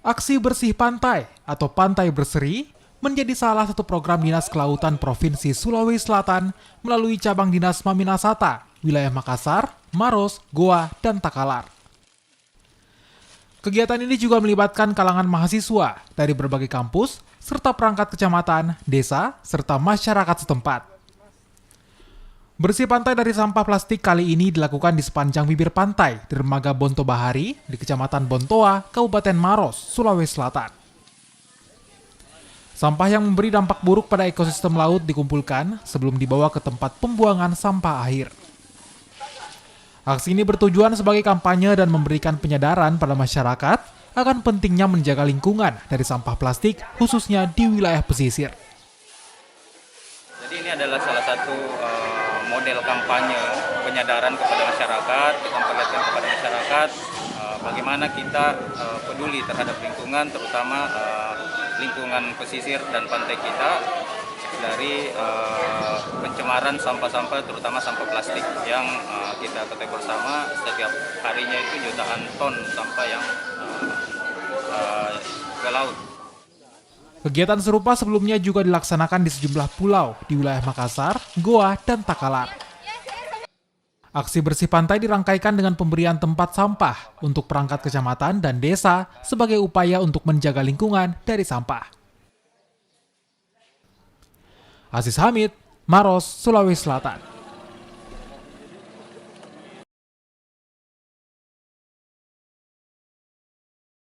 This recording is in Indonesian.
Aksi bersih pantai atau Pantai Berseri menjadi salah satu program Dinas Kelautan Provinsi Sulawesi Selatan melalui cabang Dinas Maminasata, wilayah Makassar, Maros, Goa, dan Takalar. Kegiatan ini juga melibatkan kalangan mahasiswa dari berbagai kampus, serta perangkat kecamatan, desa, serta masyarakat setempat. Bersih pantai dari sampah plastik kali ini dilakukan di sepanjang bibir pantai Dermaga Bonto Bahari di Kecamatan Bontoa, Kabupaten Maros, Sulawesi Selatan. Sampah yang memberi dampak buruk pada ekosistem laut dikumpulkan sebelum dibawa ke tempat pembuangan sampah akhir. Aksi ini bertujuan sebagai kampanye dan memberikan penyadaran pada masyarakat akan pentingnya menjaga lingkungan dari sampah plastik, khususnya di wilayah pesisir. Jadi ini adalah salah satu model kampanye penyadaran kepada masyarakat, kita memperlihatkan kepada masyarakat bagaimana kita peduli terhadap lingkungan, terutama lingkungan pesisir dan pantai kita dari pencemaran sampah-sampah, terutama sampah plastik yang kita ketahui bersama setiap harinya itu jutaan ton sampah yang ke laut. Kegiatan serupa sebelumnya juga dilaksanakan di sejumlah pulau di wilayah Makassar, Goa, dan Takalar. Aksi bersih pantai dirangkaikan dengan pemberian tempat sampah untuk perangkat kecamatan dan desa sebagai upaya untuk menjaga lingkungan dari sampah. Aziz Hamid, Maros, Sulawesi Selatan.